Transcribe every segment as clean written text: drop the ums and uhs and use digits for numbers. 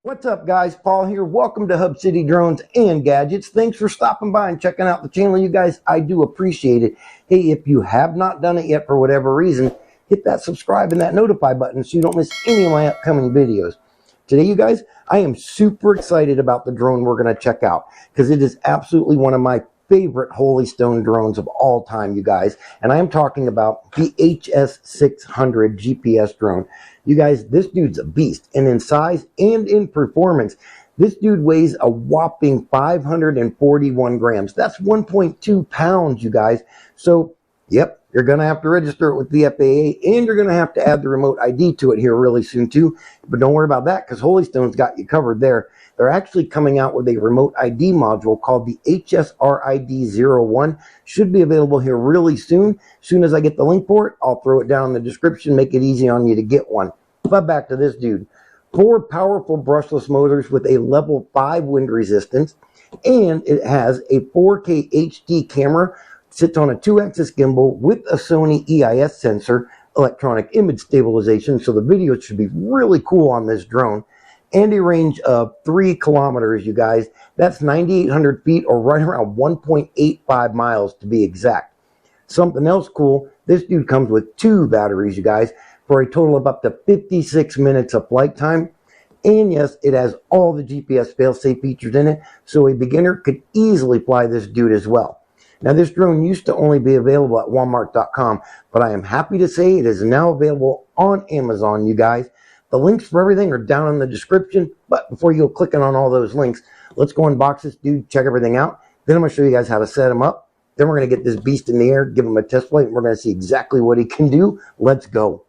What's up, guys? Paul here. Welcome to Hub City Drones and Gadgets. Thanks for stopping by and checking out the channel, you guys. I do appreciate it. Hey, if you have not done it yet for whatever reason, hit that subscribe and that notify button so you don't miss any of my upcoming videos. Today, you guys, I am super excited about the drone we're going to check out because it is absolutely one of my favorite Holy Stone drones of all time, you guys. And I am talking about the HS600 GPS drone. You guys, this dude's a beast, and in size and in performance, this dude weighs a whopping 541 grams. That's 1.2 pounds, you guys. So, yep, you're going to have to register it with the FAA, and you're going to have to add the remote ID to it here really soon, too. But don't worry about that, because Holy Stone's got you covered there. They're actually coming out with a remote ID module called the HSRID01. Should be available here really soon. As soon as I get the link for it, I'll throw it down in the description, make it easy on you to get one. But back to this dude. 4 powerful brushless motors with a level 5 wind resistance, and it has a 4K HD camera, sits on a 2-axis gimbal with a Sony EIS sensor, electronic image stabilization, so the video should be really cool on this drone, and a range of 3 kilometers, you guys. That's 9,800 feet, or right around 1.85 miles to be exact. Something else cool, this dude comes with 2 batteries, you guys, for a total of up to 56 minutes of flight time. And yes, it has all the GPS fail-safe features in it, so a beginner could easily fly this dude as well. Now, this drone used to only be available at Walmart.com, but I am happy to say it is now available on Amazon, you guys. The links for everything are down in the description, but before you go clicking on all those links, let's go unbox this dude, check everything out. Then I'm going to show you guys how to set him up. Then we're going to get this beast in the air, give him a test flight, and we're going to see exactly what he can do. Let's go.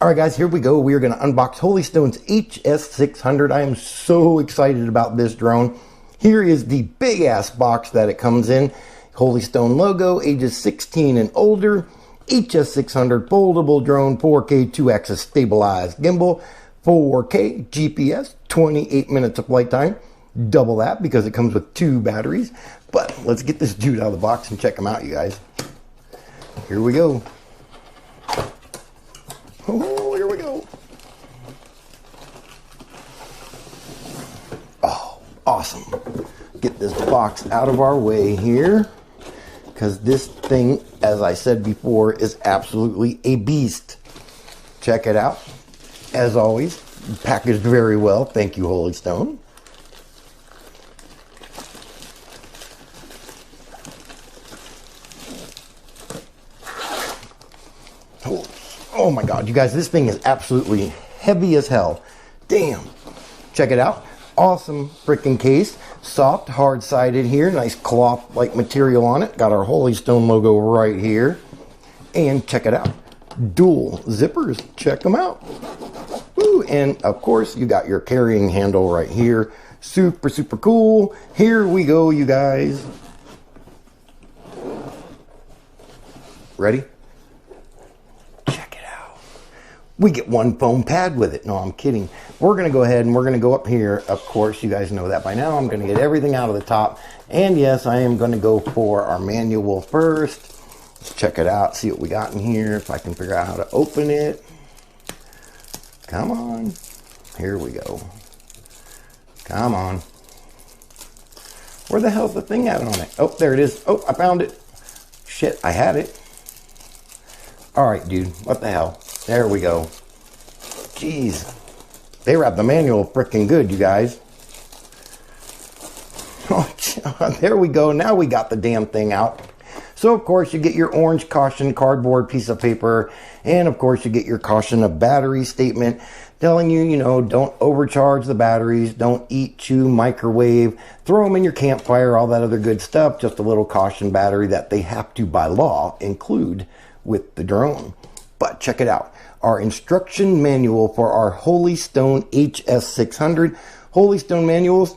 Alright guys, here we go. We are going to unbox Holy Stone's HS600. I am so excited about this drone. Here is the big ass box that it comes in. Holy Stone logo, ages 16 and older. HS600 foldable drone, 4K 2-axis stabilized gimbal, 4K GPS, 28 minutes of flight time. Double that because it comes with 2 batteries. But let's get this dude out of the box and check him out, you guys. Here we go. Oh, here we go. Oh, awesome. Get this box out of our way here, because this thing, as I said before, is absolutely a beast. Check it out. As always, packaged very well. Thank you, Holy Stone. Oh my God, you guys, this thing is absolutely heavy as hell. Damn. Check it out. Awesome freaking case. Soft, hard-sided here. Nice cloth-like material on it. Got our Holy Stone logo right here. And check it out. Dual zippers. Check them out. Woo. And of course, you got your carrying handle right here. Super, super cool. Here we go, you guys. Ready? We get 1 foam pad with it. No, I'm kidding. We're going to go ahead and we're going to go up here. Of course, you guys know that by now. I'm going to get everything out of the top. And yes, I am going to go for our manual first. Let's check it out, see what we got in here. If I can figure out how to open it. Come on. Here we go. Come on. Where the hell's the thing at on it? Oh, there it is. Oh, I found it. Shit, I had it. All right, dude. What the hell? There we go. Jeez. They wrapped the manual freaking good, you guys. Oh, there we go. Now we got the damn thing out. So of course you get your orange caution cardboard piece of paper, and of course you get your caution of battery statement telling you, you know, don't overcharge the batteries, don't eat, chew, microwave, throw them in your campfire, all that other good stuff. Just a little caution battery that they have to, by law, include with the drone. But check it out. Our instruction manual for our Holy Stone HS600. Holy Stone manuals,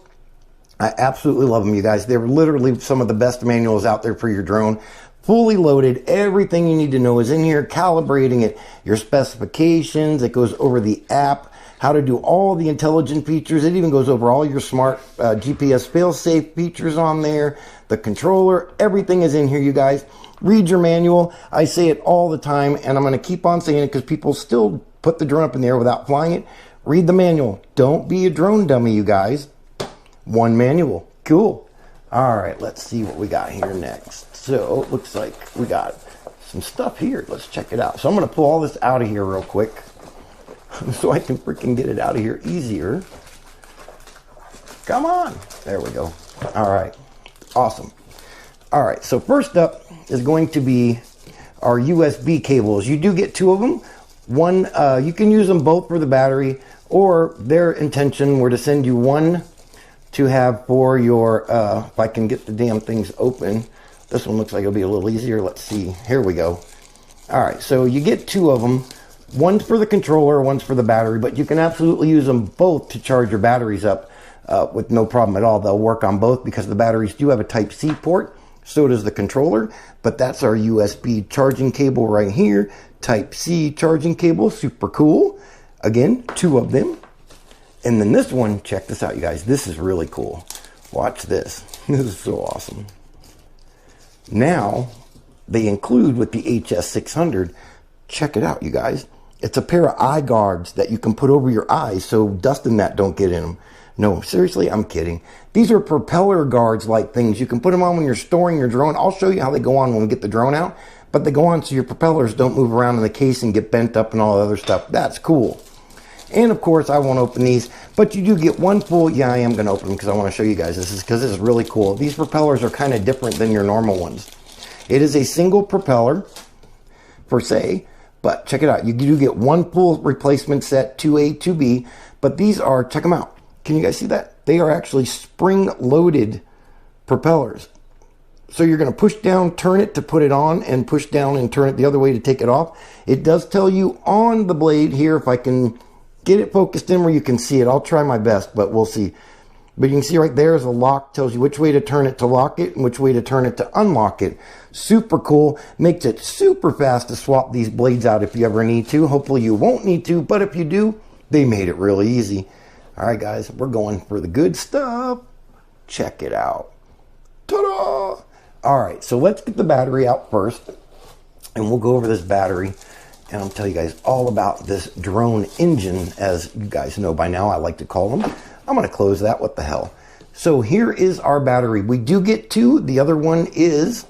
I absolutely love them, you guys. They're literally some of the best manuals out there for your drone. Fully loaded, everything you need to know is in here, calibrating it, your specifications, it goes over the app, how to do all the intelligent features, it even goes over all your smart GPS fail-safe features on there, the controller, everything is in here, you guys. Read your manual. I say it all the time, and I'm going to keep on saying it because people still put the drone up in the air without flying it. Read the manual. Don't be a drone dummy, you guys. One manual. Cool. All right, let's see what we got here next. So it looks like we got some stuff here. Let's check it out. So I'm going to pull all this out of here real quick so I can freaking get it out of here easier. Come on. There we go. All right. Awesome. All right. So first up is going to be our USB cables. You do get two of them. One, you can use them both for the battery, or their intention were to send you one to have for your, if I can get the damn things open. This one looks like it'll be a little easier. Let's see. Here we go. All right, so you get two of them. One's for the controller, one's for the battery, but you can absolutely use them both to charge your batteries up with no problem at all. They'll work on both because the batteries do have a Type-C port. So does the controller, but that's our USB charging cable right here. Type-C charging cable, super cool. Again, two of them. And then this one, check this out, you guys. This is really cool. Watch this. This is so awesome. Now, they include with the HS600, check it out, you guys. It's a pair of eye guards that you can put over your eyes so dust and that don't get in them. No, seriously, I'm kidding. These are propeller guards like things. You can put them on when you're storing your drone. I'll show you how they go on when we get the drone out. But they go on so your propellers don't move around in the case and get bent up and all the other stuff. That's cool. And of course, I won't open these, but you do get one full. Yeah, I am going to open them because I want to show you guys this is because this is really cool. These propellers are kind of different than your normal ones. It is a single propeller per se, but check it out. You do get one full replacement set, 2A, 2B, but these are, check them out. Can you guys see that? They are actually spring-loaded propellers. So you're going to push down, turn it to put it on, and push down and turn it the other way to take it off. It does tell you on the blade here, if I can get it focused in where you can see it. I'll try my best, but we'll see. But you can see right there is a lock, tells you which way to turn it to lock it and which way to turn it to unlock it. Super cool. Makes it super fast to swap these blades out if you ever need to. Hopefully you won't need to, but if you do, they made it really easy. All right, guys, we're going for the good stuff. Check it out. Ta-da! All right, so let's get the battery out first, and we'll go over this battery. And I'll tell you guys all about this drone engine, as you guys know by now, I like to call them. I'm going to close that. What the hell? So here is our battery. We do get two. The other one is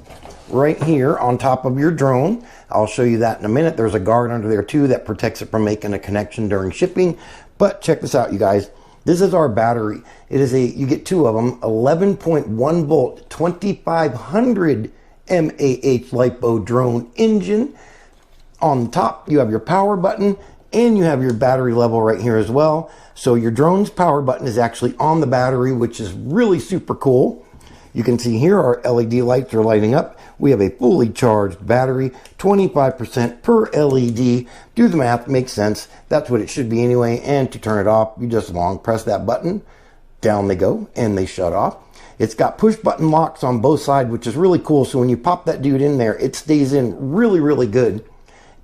right here on top of your drone. I'll show you that in a minute. There's a guard under there too that protects it from making a connection during shipping. But check this out, you guys. This is our battery. It is you get two of them, 11.1 volt, 2500 mAh LiPo drone engine. On the top, you have your power button and you have your battery level right here as well. So your drone's power button is actually on the battery, which is really super cool. You can see here our LED lights are lighting up. We have a fully charged battery, 25% per LED. Do the math, makes sense. That's what it should be anyway. And to turn it off, you just long press that button. Down they go and they shut off. It's got push button locks on both sides, which is really cool. So when you pop that dude in there, it stays in really, really good.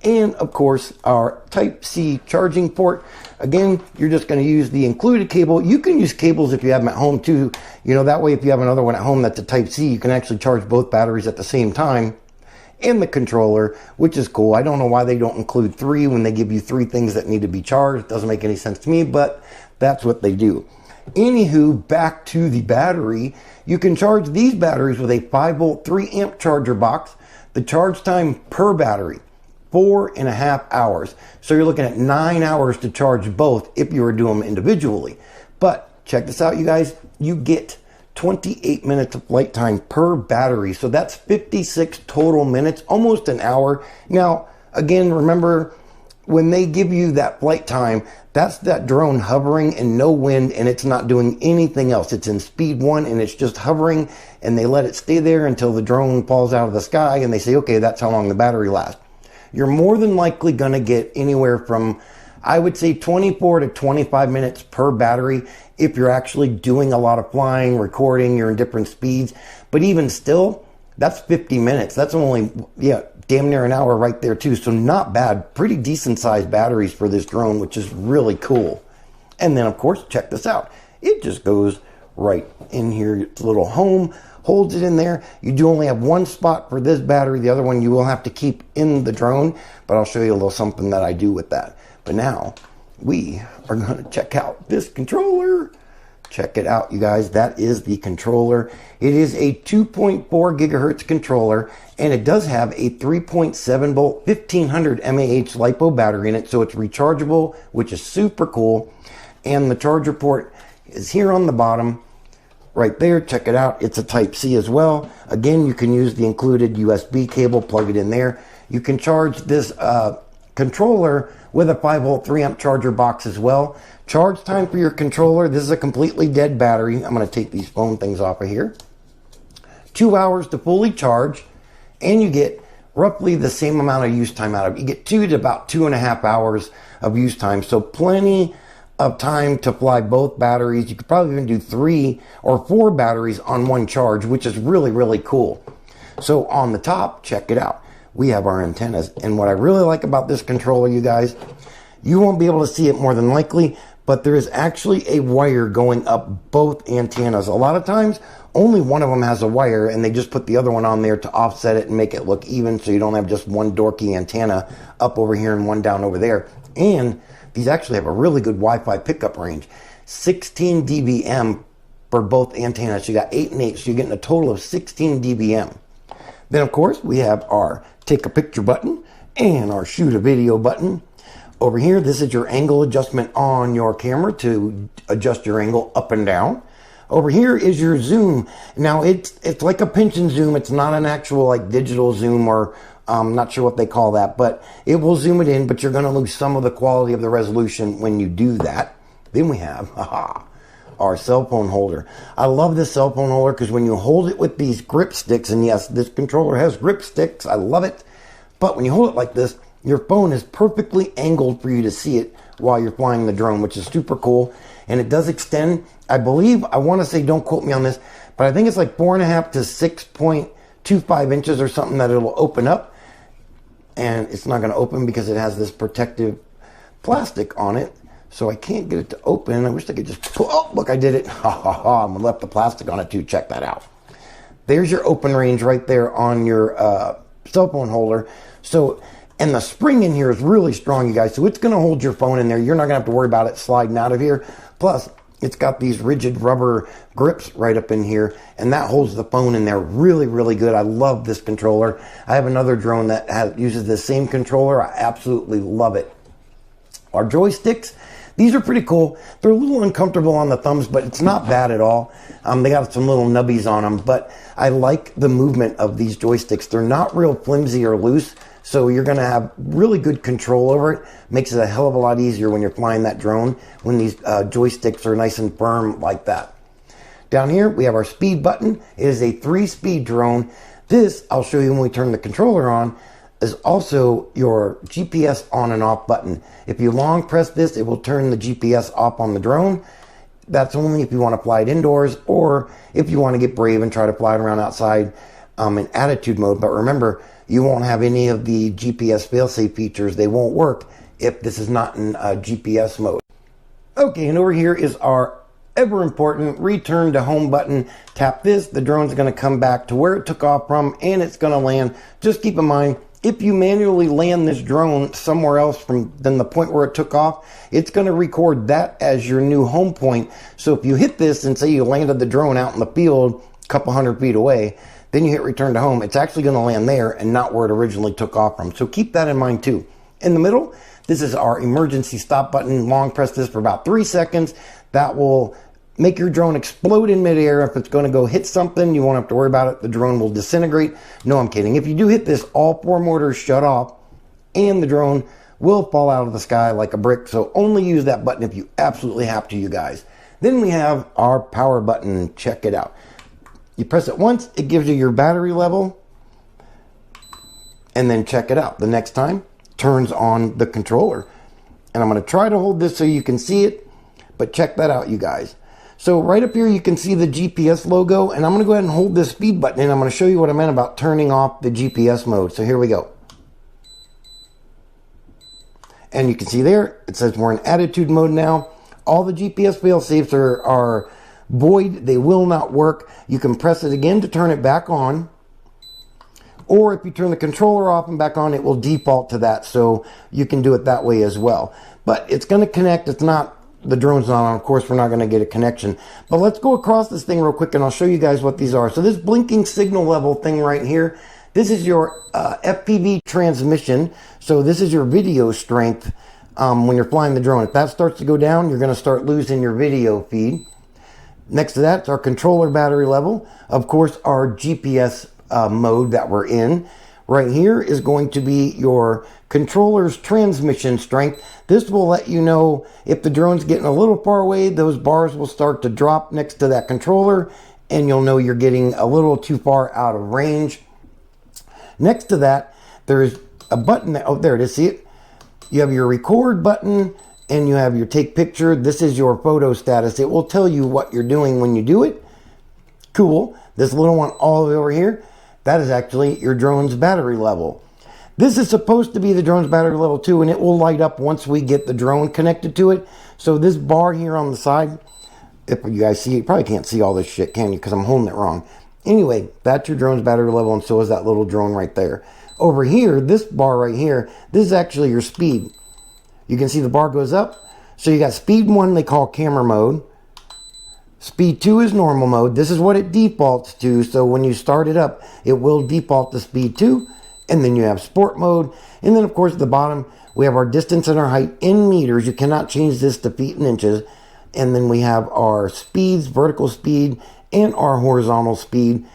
And of course, our Type-C charging port. Again, you're just going to use the included cable. You can use cables if you have them at home too. You know, that way if you have another one at home that's a Type-C, you can actually charge both batteries at the same time. And the controller, which is cool. I don't know why they don't include three when they give you three things that need to be charged. It doesn't make any sense to me, but that's what they do. Anywho, back to the battery. You can charge these batteries with a 5 volt 3 amp charger box. The charge time per battery, 4.5 hours. So you're looking at 9 hours to charge both if you were doing them individually. But check this out, you guys. You get 28 minutes of flight time per battery. So that's 56 total minutes, almost an hour. Now, again, remember, when they give you that flight time, that's that drone hovering and no wind, and it's not doing anything else. It's in speed 1 and it's just hovering, and they let it stay there until the drone falls out of the sky, and they say, okay, that's how long the battery lasts. You're more than likely going to get anywhere from, I would say, 24 to 25 minutes per battery if you're actually doing a lot of flying, recording, you're in different speeds. But even still, that's 50 minutes. That's only, damn near an hour right there too. So not bad. Pretty decent sized batteries for this drone, which is really cool. And then of course, check this out. It just goes right in here. It's a little home, holds it in there. You do only have one spot for this battery. The other one you will have to keep in the drone, but I'll show you a little something that I do with that. But now we are going to check out this controller. Check it out, you guys. That is the controller. It is a 2.4 gigahertz controller, and it does have a 3.7 volt 1500 mAh LiPo battery in it, so it's rechargeable, which is super cool. And the charger port is here on the bottom, right there. Check it out. It's a Type-C as well. Again, you can use the included USB cable, plug it in there. You can charge this controller with a 5 volt 3 amp charger box as well. Charge time for your controller, this is a completely dead battery. I'm going to take these phone things off of here. 2 hours to fully charge, and you get roughly the same amount of use time out of it. You get 2 to about 2.5 hours of use time, so plenty of time to fly both batteries. You could probably even do 3 or 4 batteries on one charge, which is really, really cool. So on the top, check it out. We have our antennas, and what I really like about this controller, you guys, you won't be able to see it more than likely, but there is actually a wire going up both antennas. A lot of times, only one of them has a wire, and they just put the other one on there to offset it and make it look even, so you don't have just one dorky antenna up over here and one down over there. And these actually have a really good Wi-Fi pickup range. 16 dBm for both antennas. You got 8 and 8, so you're getting a total of 16 dBm. Then, of course, we have our take a picture button and our shoot a video button. Over here, this is your angle adjustment on your camera to adjust your angle up and down. Over here is your zoom. Now, it's like a pinch and zoom. It's not an actual like digital zoom, or I'm not sure what they call that, but it will zoom it in, but you're going to lose some of the quality of the resolution when you do that. Then we have, our cell phone holder. I love this cell phone holder because when you hold it with these grip sticks, and yes, this controller has grip sticks, I love it, but when you hold it like this, your phone is perfectly angled for you to see it while you're flying the drone, which is super cool. And it does extend, I believe, I want to say, don't quote me on this, but I think it's like 4.5 to 6.25 inches or something that it'll open up. And it's not going to open because it has this protective plastic on it. So I can't get it to open. I wish I could just pull. Oh, look, I did it. I'm going to left the plastic on it too. Check that out. There's your open range right there on your cell phone holder. So, and the spring in here is really strong, you guys. So it's going to hold your phone in there. You're not going to have to worry about it sliding out of here. Plus, it's got these rigid rubber grips right up in here, and that holds the phone in there really, really good. I love this controller. I have another drone that uses the same controller. I absolutely love it. Our joysticks, these are pretty cool. They're a little uncomfortable on the thumbs, but it's not bad at all. They got some little nubbies on them, but I like the movement of these joysticks. They're not real flimsy or loose, so you're going to have really good control over it. Makes it a hell of a lot easier when you're flying that drone, when these joysticks are nice and firm like that. Down here, we have our speed button. It is a 3-speed drone. This, I'll show you when we turn the controller on, is also your GPS on and off button. If you long press this, it will turn the GPS off on the drone. That's only if you want to fly it indoors, or if you want to get brave and try to fly it around outside in attitude mode. But remember, you won't have any of the GPS failsafe features. They won't work if this is not in GPS mode. Okay, and over here is our ever important return to home button. Tap this, the drone's going to come back to where it took off from, and it's going to land. Just keep in mind, if you manually land this drone somewhere else than the point where it took off, it's going to record that as your new home point. So if you hit this and say you landed the drone out in the field a couple hundred feet away, then you hit return to home, it's actually going to land there and not where it originally took off from. So keep that in mind too. In the middle, this is our emergency stop button. Long press this for about 3 seconds. That will make your drone explode in midair. If it's going to go hit something, you won't have to worry about it. The drone will disintegrate. No, I'm kidding. If you do hit this, all 4 motors shut off and the drone will fall out of the sky like a brick. So only use that button if you absolutely have to, you guys. Then we have our power button. Check it out. You press it once, it gives you your battery level. And then check it out. The next time, turns on the controller. And I'm going to try to hold this so you can see it. But check that out, you guys. So right up here, you can see the GPS logo. And I'm going to go ahead and hold this speed button. And I'm going to show you what I meant about turning off the GPS mode. So here we go. And you can see there, it says we're in attitude mode now. All the GPS fail-safes are void. They will not work. You can press it again to turn it back on. Or if you turn the controller off and back on, it will default to that. So you can do it that way as well. But it's going to connect. It's not, the drone's not on. Of course, we're not going to get a connection. But let's go across this thing real quick and I'll show you guys what these are. So this blinking signal level thing right here, this is your FPV transmission. So this is your video strength when you're flying the drone. If that starts to go down, you're going to start losing your video feed. Next to that is our controller battery level. Of course, our GPS mode that we're in. Right here is going to be your controller's transmission strength. This will let you know if the drone's getting a little far away. Those bars will start to drop next to that controller and you'll know you're getting a little too far out of range. Next to that, there's a button that, oh, there it is, see it? You have your record button and you have your take picture. This is your photo status. It will tell you what you're doing when you do it. Cool. This little one all the way over here, that is actually your drone's battery level. This is supposed to be the drone's battery level too, and it will light up once we get the drone connected to it. So this bar here on the side, if you guys see, you probably can't see all this shit, can you? Because I'm holding it wrong. Anyway, that's your drone's battery level, and so is that little drone right there. Over here, this bar right here, this is actually your speed. You can see the bar goes up. So you got speed 1, they call camera mode. Speed 2 is normal mode. This is what it defaults to. So when you start it up, it will default to speed 2. And then you have sport mode. And then of course at the bottom, we have our distance and our height in meters. You cannot change this to feet and inches. And then we have our speeds, vertical speed, and our horizontal speed.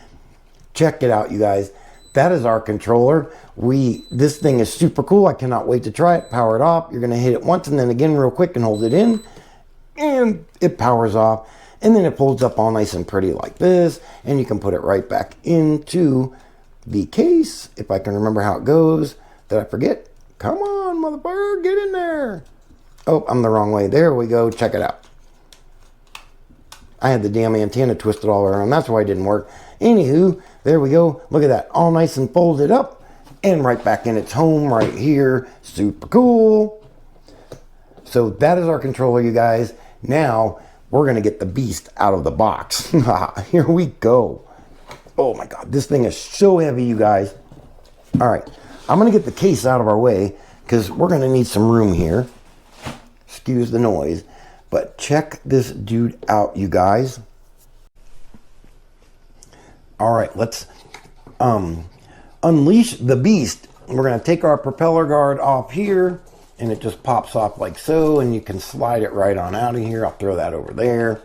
Check it out, you guys. That is our controller. This thing is super cool. I cannot wait to try it. Power it off. You're going to hit it once and then again real quick and hold it in. And it powers off. And then it folds up all nice and pretty like this. And you can put it right back into the case. If I can remember how it goes. Did I forget? Come on, motherfucker. Get in there. Oh, I'm the wrong way. There we go. Check it out. I had the damn antenna twisted all around. That's why it didn't work. Anywho, there we go. Look at that. All nice and folded up. And right back in its home right here. Super cool. So that is our controller, you guys. Now, we're going to get the beast out of the box. Here we go. Oh my God. This thing is so heavy, you guys. All right. I'm going to get the case out of our way because we're going to need some room here. Excuse the noise. But check this dude out, you guys. All right, let's unleash the beast. We're going to take our propeller guard off here, and it just pops off like so, and you can slide it right on out of here. I'll throw that over there.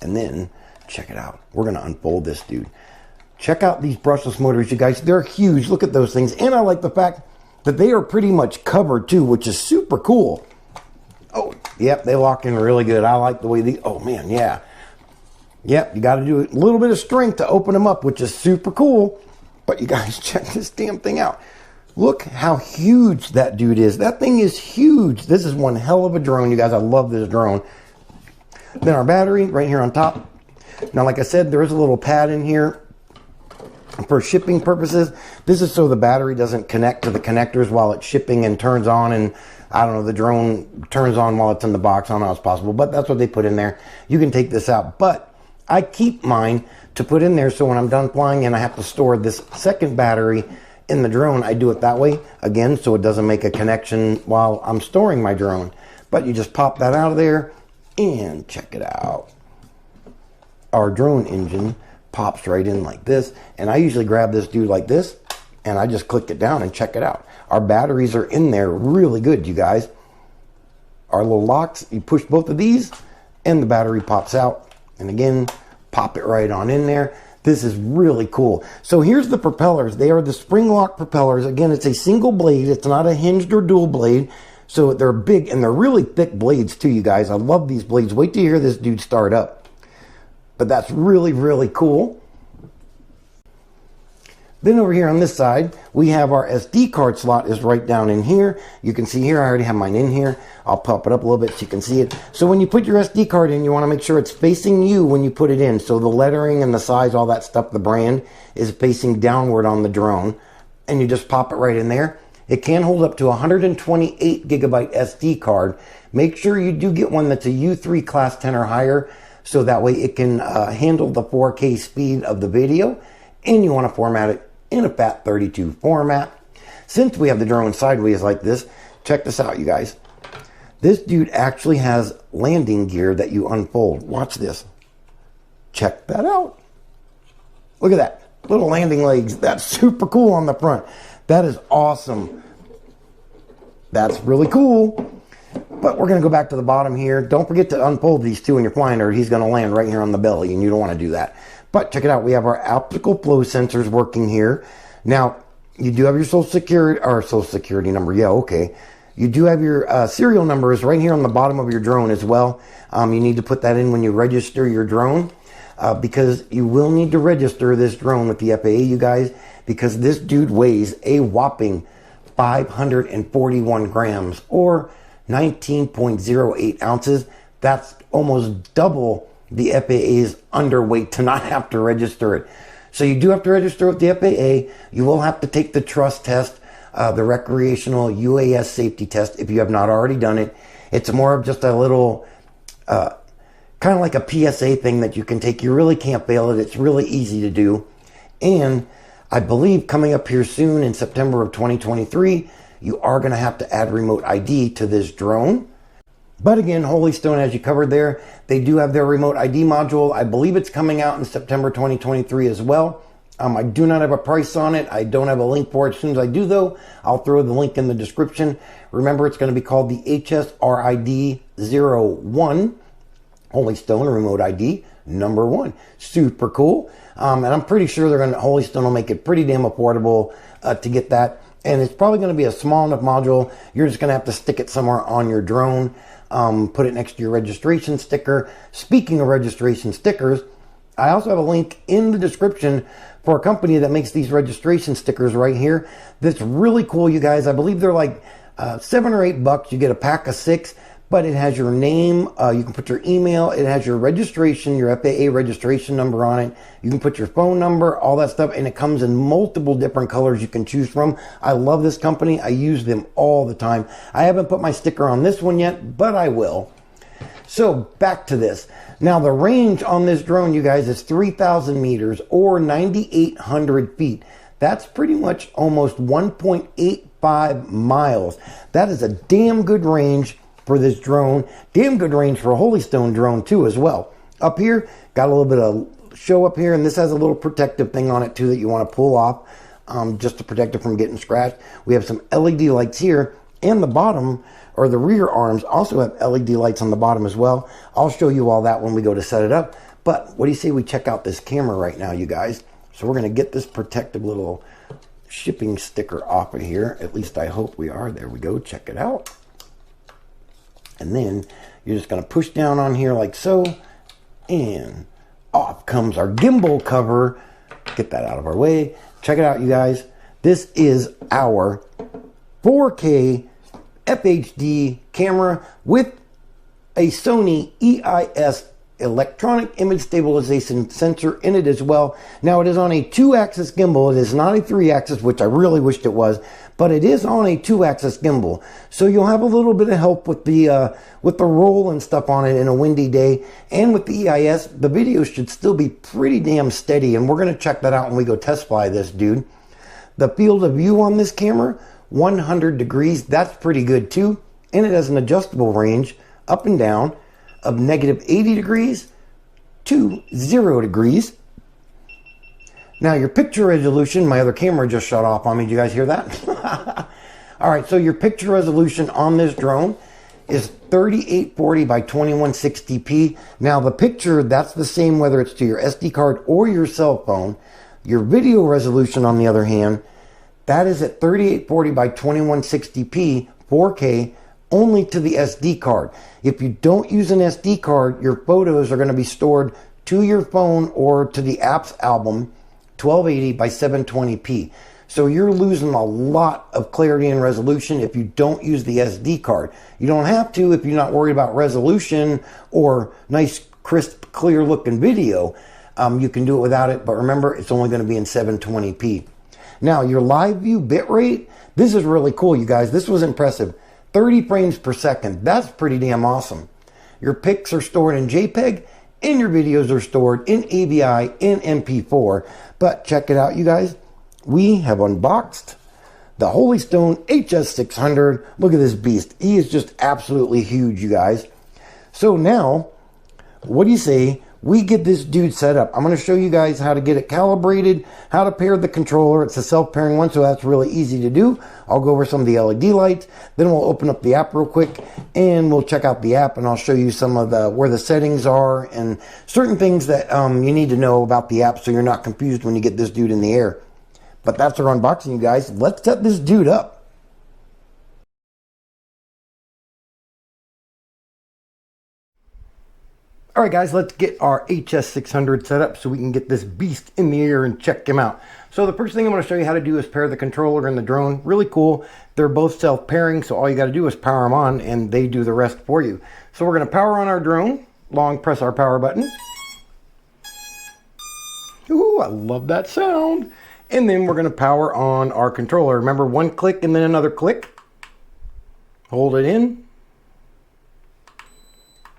And then, check it out. We're going to unfold this dude. Check out these brushless motors, you guys. They're huge. Look at those things. And I like the fact that they are pretty much covered, too, which is super cool. Oh, yep, they lock in really good. I like the way these, oh man, yeah. Yep, you got to do a little bit of strength to open them up, which is super cool. But you guys, check this damn thing out. Look how huge that dude is. That thing is huge. This is one hell of a drone, you guys. I love this drone. Then our battery right here on top. Now, like I said, there is a little pad in here for shipping purposes. This is so the battery doesn't connect to the connectors while it's shipping and turns on, and I don't know, the drone turns on while it's in the box. I don't know how it's possible, but that's what they put in there. You can take this out, but I keep mine to put in there so when I'm done flying and I have to store this second battery in the drone, I do it that way, again, so it doesn't make a connection while I'm storing my drone. But you just pop that out of there and check it out. Our drone engine pops right in like this, and I usually grab this dude like this and I just click it down and check it out. Our batteries are in there really good, you guys. Our little locks, you push both of these and the battery pops out And again, pop it right on in there. This is really cool. So here's the propellers. They are the spring lock propellers. Again, it's a single blade. It's not a hinged or dual blade. So they're big and they're really thick blades too, you guys. I love these blades. Wait till you hear this dude start up. But that's really, really cool. Then over here on this side, we have our SD card slot is right down in here. You can see here, I already have mine in here. I'll pop it up a little bit so you can see it. So when you put your SD card in, you want to make sure it's facing you when you put it in. So the lettering and the size, all that stuff, the brand is facing downward on the drone. And you just pop it right in there. It can hold up to 128 gigabyte SD card. Make sure you do get one that's a U3 class 10 or higher, so that way it can handle the 4K speed of the video. And you want to format it in a FAT32 format. Since we have the drone sideways like this, check this out, you guys. This dude actually has landing gear that you unfold. Watch this. Check that out. Look at that. Little landing legs. That's super cool on the front. That is awesome. That's really cool. But we're going to go back to the bottom here. Don't forget to unfold these two when you're flying, or he's going to land right here on the belly, and you don't want to do that. But check it out. We have our optical flow sensors working here. Now, you do have your social security number. Yeah, okay. You do have your serial numbers right here on the bottom of your drone as well. You need to put that in when you register your drone, because you will need to register this drone with the FAA, you guys, because this dude weighs a whopping 541 grams or 19.08 ounces. That's almost double the FAA's underweight to not have to register it. So you do have to register with the FAA. You will have to take the trust test, the recreational UAS safety test, if you have not already done it. It's more of just a little, kind of like a PSA thing that you can take. You really can't fail it. It's really easy to do. And I believe coming up here soon in September of 2023, you are going to have to add remote ID to this drone. But again, Holy Stone, as you covered there, they do have their remote ID module. I believe it's coming out in September 2023 as well. I do not have a price on it. I don't have a link for it. As soon as I do, though, I'll throw the link in the description. Remember, it's going to be called the HSRID01 Holy Stone Remote ID #1. Super cool. And I'm pretty sure Holy Stone will make it pretty damn affordable to get that. And it's probably going to be a small enough module. You're just going to have to stick it somewhere on your drone. Put it next to your registration sticker. Speaking of registration stickers, I also have a link in the description for a company that makes these registration stickers right here. That's really cool, you guys. I believe they're like $7 or $8. You get a pack of 6, but it has your name. You can put your email. It has your registration, your FAA registration number on it. You can put your phone number, all that stuff, and it comes in multiple different colors you can choose from. I love this company. I use them all the time. I haven't put my sticker on this one yet, but I will. So back to this. Now the range on this drone, you guys, is 3,000 meters or 9,800 feet. That's pretty much almost 1.85 miles. That is a damn good range for this drone. Damn good range for a Holy Stone drone too as well. Up here, got a little bit of show up here, and this has a little protective thing on it too that you want to pull off just to protect it from getting scratched. We have some LED lights here, and the bottom, or the rear arms, also have LED lights on the bottom as well. I'll show you all that when we go to set it up. But what do you say we check out this camera right now, you guys? So we're going to get this protective little shipping sticker off of here. At least I hope we are. There we go. Check it out. And then you're just going to push down on here like so. And off comes our gimbal cover. Get that out of our way. Check it out, you guys. This is our 4K FHD camera with a Sony EIS electronic image stabilization sensor in it as well. Now it is on a 2-axis gimbal. It is not a 3-axis, which I really wished it was, but it is on a 2-axis gimbal. So you'll have a little bit of help with the roll and stuff on it in a windy day. And with the EIS, the video should still be pretty damn steady, and we're going to check that out when we go test fly this dude. The field of view on this camera, 100 degrees. That's pretty good too. And it has an adjustable range up and down of -80 degrees to 0 degrees. Now your picture resolution, my other camera just shut off on me. Did you guys hear that? All right, so your picture resolution on this drone is 3840 by 2160p. Now the picture, that's the same whether it's to your SD card or your cell phone. Your video resolution, on the other hand, that is at 3840 by 2160p, 4K, only to the SD card. If you don't use an SD card, your photos are going to be stored to your phone or to the apps album, 1280 by 720p. So you're losing a lot of clarity and resolution if you don't use the SD card. You don't have to if you're not worried about resolution or nice, crisp, clear looking video. You can do it without it, but remember, it's only going to be in 720p. Now, your live view bitrate, this is really cool, you guys. This was impressive. 30 frames per second. That's pretty damn awesome. Your pics are stored in JPEG, and your videos are stored in AVI and MP4. But check it out, you guys. We have unboxed the Holy Stone HS600. Look at this beast. He is just absolutely huge, you guys. So now, what do you say we get this dude set up? I'm going to show you guys how to get it calibrated, how to pair the controller. It's a self-pairing one, so that's really easy to do. I'll go over some of the LED lights, then we'll open up the app real quick, and we'll check out the app, and I'll show you some of the where the settings are and certain things that you need to know about the app so you're not confused when you get this dude in the air. But that's our unboxing, you guys. Let's set this dude up. All right, guys, let's get our HS600 set up so we can get this beast in the air and check him out. So the first thing I'm going to show you how to do is pair the controller and the drone. Really cool. They're both self-pairing, so all you got to do is power them on, and they do the rest for you. So we're going to power on our drone. Long press our power button. Ooh, I love that sound. And then we're going to power on our controller. Remember, one click and then another click. Hold it in.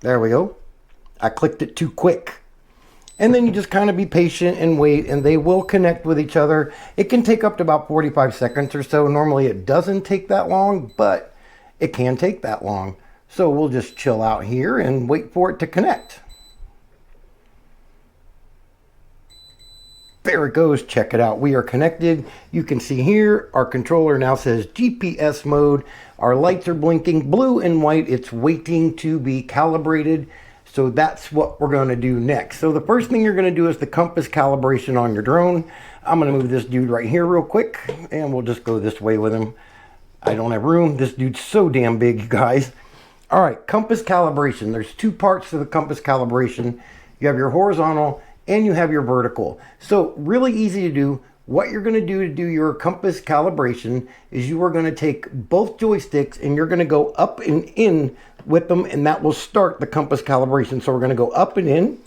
There we go. I clicked it too quick. And then you just kind of be patient and wait, and they will connect with each other. It can take up to about 45 seconds or so. Normally it doesn't take that long, but it can take that long. So we'll just chill out here and wait for it to connect. There it goes. Check it out. We are connected. You can see here our controller now says GPS mode. Our lights are blinking blue and white. It's waiting to be calibrated. So that's what we're going to do next. So the first thing you're going to do is the compass calibration on your drone. I'm going to move this dude right here real quick, and we'll just go this way with him. I don't have room. This dude's so damn big, you guys. All right, compass calibration. There's two parts to the compass calibration. You have your horizontal and you have your vertical. So really easy to do. What you're going to do your compass calibration is you are going to take both joysticks and you're going to go up and in with them, and that will start the compass calibration. So we're going to go up and in.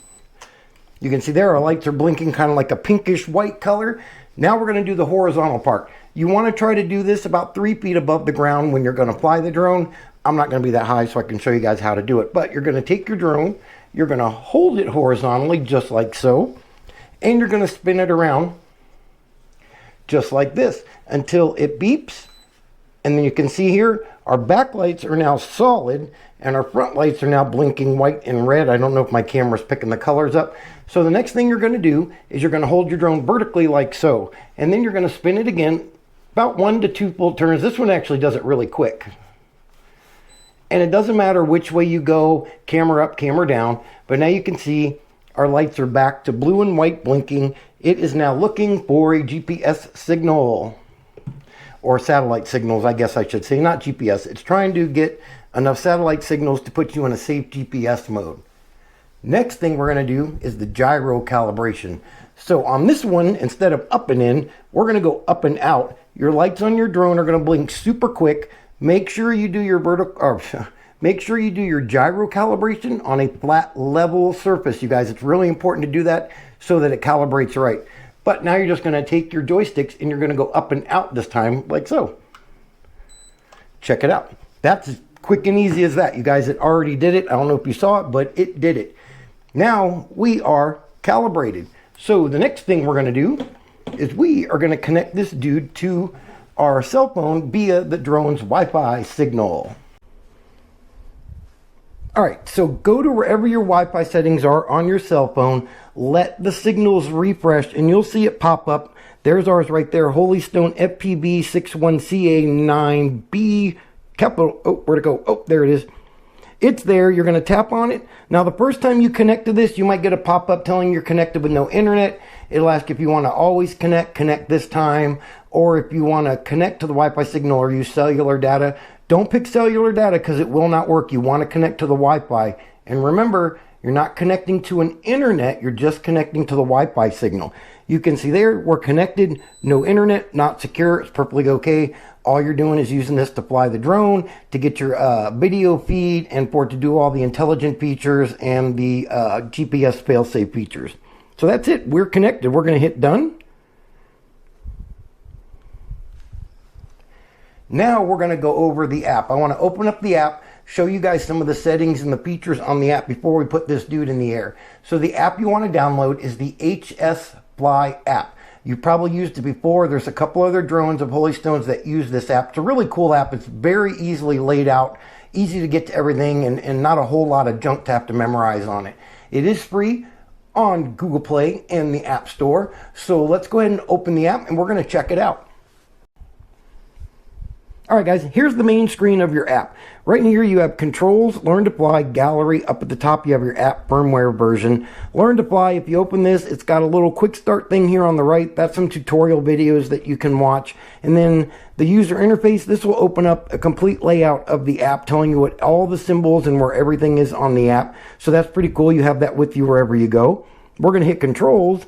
You can see there our lights are blinking kind of like a pinkish white color. Now we're going to do the horizontal part. You want to try to do this about 3 feet above the ground when you're going to fly the drone. I'm not going to be that high, so I can show you guys how to do it. But you're going to take your drone, you're going to hold it horizontally just like so, and you're going to spin it around just like this until it beeps. And then you can see here our back lights are now solid and our front lights are now blinking white and red. I don't know if my camera's picking the colors up. So the next thing you're going to do is you're going to hold your drone vertically like so, and then you're going to spin it again about 1 to 2 full turns. This one actually does it really quick. And it doesn't matter which way you go, camera up, camera down. But now you can see our lights are back to blue and white blinking. It is now looking for a GPS signal, or satellite signals, I guess I should say, not GPS. It's trying to get enough satellite signals to put you in a safe GPS mode. Next thing we're going to do is the gyro calibration. So on this one, instead of up and in, we're going to go up and out. Your lights on your drone are going to blink super quick. Make sure you do your make sure you do your gyro calibration on a flat, level surface, you guys. It's really important to do that so that it calibrates right. But now you're just going to take your joysticks and you're going to go up and out this time, like so. Check it out. That's as quick and easy as that, you guys. It already did it. I don't know if you saw it, but it did it. Now we are calibrated. So the next thing we're going to do is we are going to connect this dude to our cell phone via the drone's Wi-Fi signal. All right, so go to wherever your Wi-Fi settings are on your cell phone, let the signals refresh, and you'll see it pop up. There's ours right there, Holy Stone FPV 61CA9B, capital, oh, where'd it go? Oh, there it is. It's there. You're going to tap on it. Now, the first time you connect to this, you might get a pop-up telling you're connected with no internet. It'll ask if you want to always connect this time, or if you want to connect to the Wi-Fi signal or use cellular data. Don't pick cellular data because it will not work. You want to connect to the Wi-Fi. And remember, you're not connecting to an internet. You're just connecting to the Wi-Fi signal. You can see there, we're connected, no internet, not secure. It's perfectly okay. All you're doing is using this to fly the drone, to get your video feed, and for it to do all the intelligent features and the GPS fail-safe features. So that's it. We're connected. We're going to hit done. Now we're going to go over the app. I want to open up the app, show you guys some of the settings and the features on the app before we put this dude in the air. So the app you want to download is the HS Fly app. You've probably used it before. There's a couple other drones of Holy Stones that use this app. It's a really cool app. It's very easily laid out, easy to get to everything, and not a whole lot of junk to have to memorize on it. It is free on Google Play and the App Store. So let's go ahead and open the app and we're going to check it out. Alright guys, here's the main screen of your app. Right in here you have controls, learn to fly, gallery. Up at the top you have your app firmware version. Learn to fly, if you open this, it's got a little quick start thing here on the right. That's some tutorial videos that you can watch. And then the user interface, this will open up a complete layout of the app telling you what all the symbols and where everything is on the app. So that's pretty cool. You have that with you wherever you go. We're going to hit controls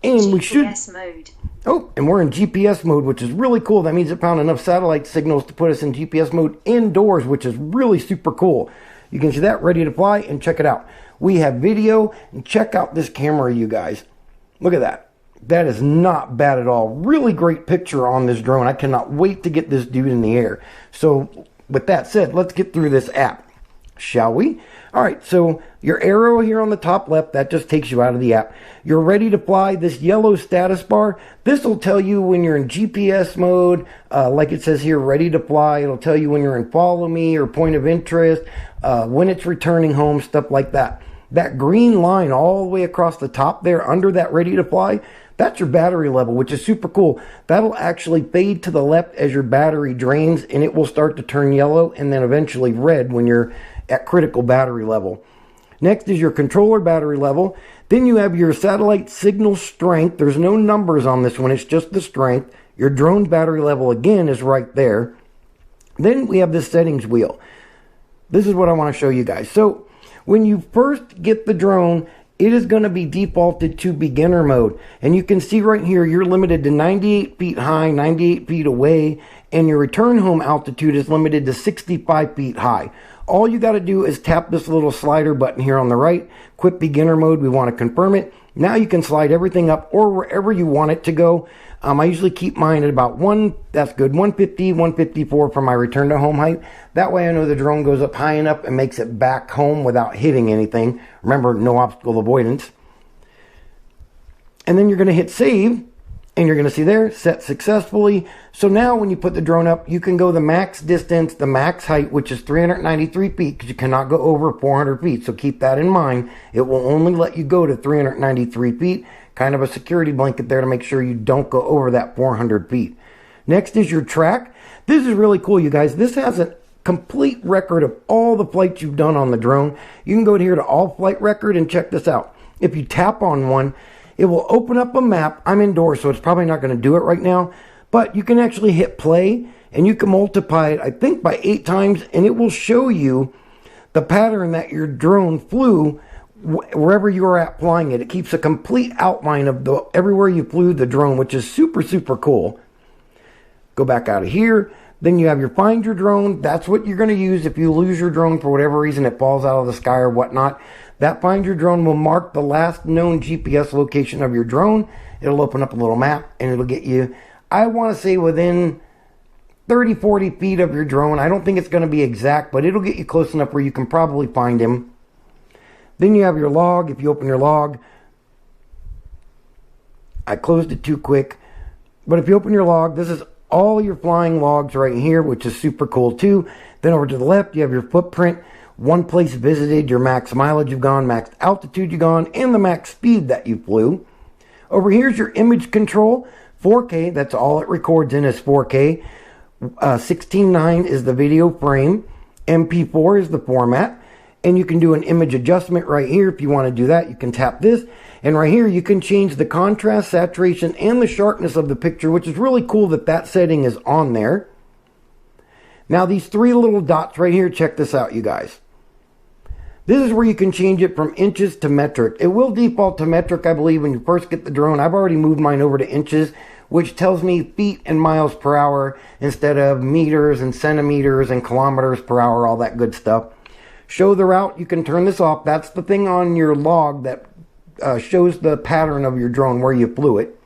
and GPS we should... mode. Oh, and we're in GPS mode, which is really cool. That means it found enough satellite signals to put us in GPS mode indoors, which is really super cool. You can see that, ready to fly, and check it out. We have video, and check out this camera, you guys. Look at that. That is not bad at all. Really great picture on this drone. I cannot wait to get this dude in the air. So, with that said, let's get through this app, shall we? All right, so your arrow here on the top left, that just takes you out of the app. You're ready to fly. This yellow status bar, this will tell you when you're in GPS mode, like it says here, ready to fly. It'll tell you when you're in follow me or point of interest, when it's returning home, stuff like that. That green line all the way across the top there, under that ready to fly, that's your battery level, which is super cool. That'll actually fade to the left as your battery drains, and it will start to turn yellow and then eventually red when you're at critical battery level. Next is your controller battery level. Then you have your satellite signal strength. There's no numbers on this one. It's just the strength. Your drone battery level, again, is right there. Then we have the settings wheel. This is what I want to show you guys. So when you first get the drone, it is going to be defaulted to beginner mode. And you can see right here, you're limited to 98 feet high, 98 feet away, and your return home altitude is limited to 65 feet high. All you got to do is tap this little slider button here on the right, quit beginner mode. We want to confirm it. Now you can slide everything up or wherever you want it to go. I usually keep mine at about 150, 154 for my return to home height. That way I know the drone goes up high enough and makes it back home without hitting anything. Remember, no obstacle avoidance. And then you're going to hit save. And you're going to see there, set successfully. So now when you put the drone up, you can go the max distance, the max height, which is 393 feet, because you cannot go over 400 feet. So keep that in mind. It will only let you go to 393 feet. Kind of a security blanket there to make sure you don't go over that 400 feet. Next is your track. This is really cool, you guys. This has a complete record of all the flights you've done on the drone. You can go here to all flight record and check this out. If you tap on one, it will open up a map. I'm indoors, so it's probably not going to do it right now. But you can actually hit play, and you can multiply it, I think, by 8 times, and it will show you the pattern that your drone flew wherever you are at flying it. It keeps a complete outline of everywhere you flew the drone, which is super, super cool. Go back out of here. Then you have your find your drone. That's what you're going to use if you lose your drone for whatever reason. It falls out of the sky or whatnot. That find your drone will mark the last known GPS location of your drone. It'll open up a little map and it'll get you, I want to say, within 30, 40 feet of your drone. I don't think it's going to be exact, but it'll get you close enough where you can probably find him. Then you have your log. If you open your log, I closed it too quick. But if you open your log, this is all your flying logs right here, which is super cool too. Then over to the left, you have your footprint. One place visited, your max mileage you've gone, max altitude you've gone, and the max speed that you flew. Over here's your image control, 4K, that's all it records in is 4K. 16:9 is the video frame, MP4 is the format, And you can do an image adjustment right here. If you want to do that, you can tap this. And right here, you can change the contrast, saturation, and the sharpness of the picture, which is really cool that that setting is on there. Now, these three little dots right here, check this out, you guys. This is where you can change it from inches to metric. It will default to metric, I believe, when you first get the drone. I've already moved mine over to inches, which tells me feet and miles per hour instead of meters and centimeters and kilometers per hour, all that good stuff. Show the route, you can turn this off. That's the thing on your log that shows the pattern of your drone where you flew it.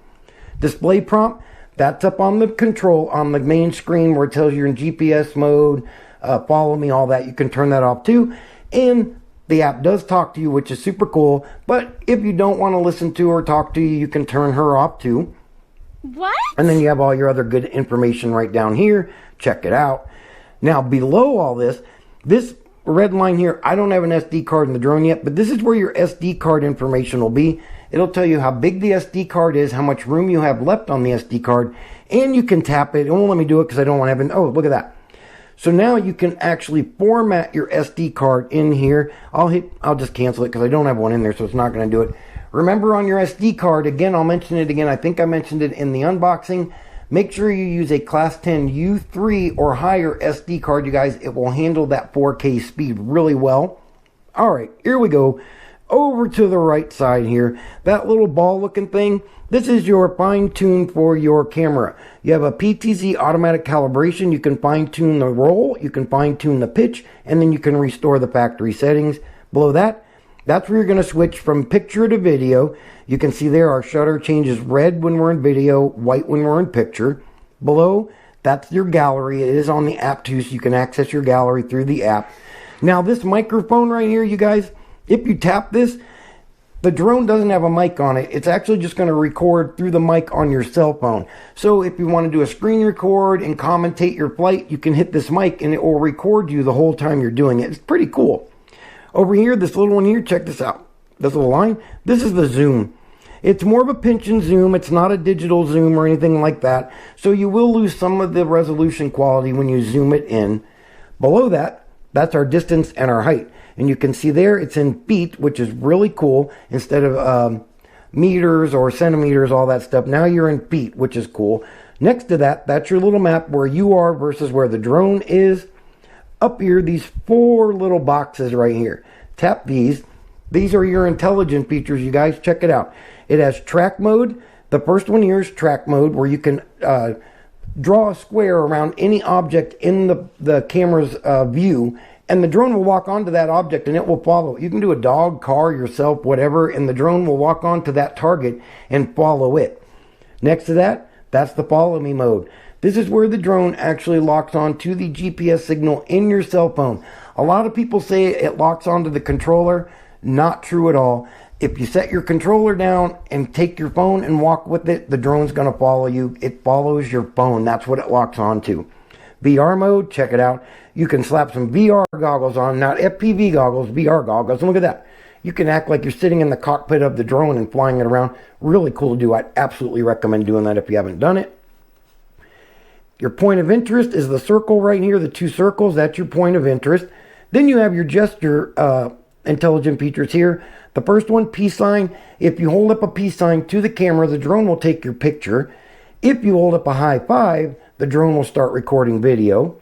Display prompt, that's up on the control on the main screen where it tells you in GPS mode, follow me, all that. You can turn that off too. And the app does talk to you, which is super cool. But if you don't want to listen to or talk to you, you can turn her off too. What? And then you have all your other good information right down here. Check it out. Now, below all this red line here, I don't have an SD card in the drone yet, but this is where your SD card information will be. It'll tell you how big the SD card is, how much room you have left on the SD card, and you can tap it. It won't let me do it because I don't want to have oh, look at that. So now you can actually format your SD card in here. I'll just cancel it because I don't have one in there, so it's not going to do it. Remember, on your SD card, again, I'll mention it again. I think I mentioned it in the unboxing. Make sure you use a Class 10 U3 or higher SD card, you guys. It will handle that 4K speed really well. All right, here we go. Over to the right side here, that little ball looking thing, this is your fine tune for your camera. You have a PTZ automatic calibration. You can fine tune the roll, you can fine tune the pitch, and then you can restore the factory settings. Below that, that's where you're going to switch from picture to video. You can see there our shutter changes red when we're in video, white when we're in picture. Below, that's your gallery. It is on the app too, so you can access your gallery through the app. Now, this microphone right here, you guys, if you tap this, the drone doesn't have a mic on it. It's actually just going to record through the mic on your cell phone. So if you want to do a screen record and commentate your flight, you can hit this mic and it will record you the whole time you're doing it. It's pretty cool. Over here, this little one here, check this out. This little line, this is the zoom. It's more of a pinch and zoom. It's not a digital zoom or anything like that. So you will lose some of the resolution quality when you zoom it in. Below that, that's our distance and our height. And you can see there it's in feet, which is really cool. Instead of meters or centimeters, all that stuff. Now you're in feet, which is cool. Next to that, that's your little map where you are versus where the drone is. Up here, these four little boxes right here. Tap these. These are your intelligent features, you guys. Check it out. It has track mode. The first one here is track mode, where you can draw a square around any object in the camera's view, and the drone will walk onto that object and it will follow. You can do a dog, car, yourself, whatever, and the drone will walk onto that target and follow it. Next to that, that's the follow me mode. This is where the drone actually locks on to the GPS signal in your cell phone. A lot of people say it locks onto the controller. Not true at all. If you set your controller down and take your phone and walk with it, the drone's going to follow you. It follows your phone. That's what it locks onto. VR mode, check it out. You can slap some VR goggles on, not FPV goggles, VR goggles. And look at that. You can act like you're sitting in the cockpit of the drone and flying it around. Really cool to do. I'd absolutely recommend doing that if you haven't done it. Your point of interest is the circle right here, the two circles. That's your point of interest. Then you have your gesture intelligent features here. The first one, peace sign. If you hold up a peace sign to the camera, the drone will take your picture. If you hold up a high five, the drone will start recording video.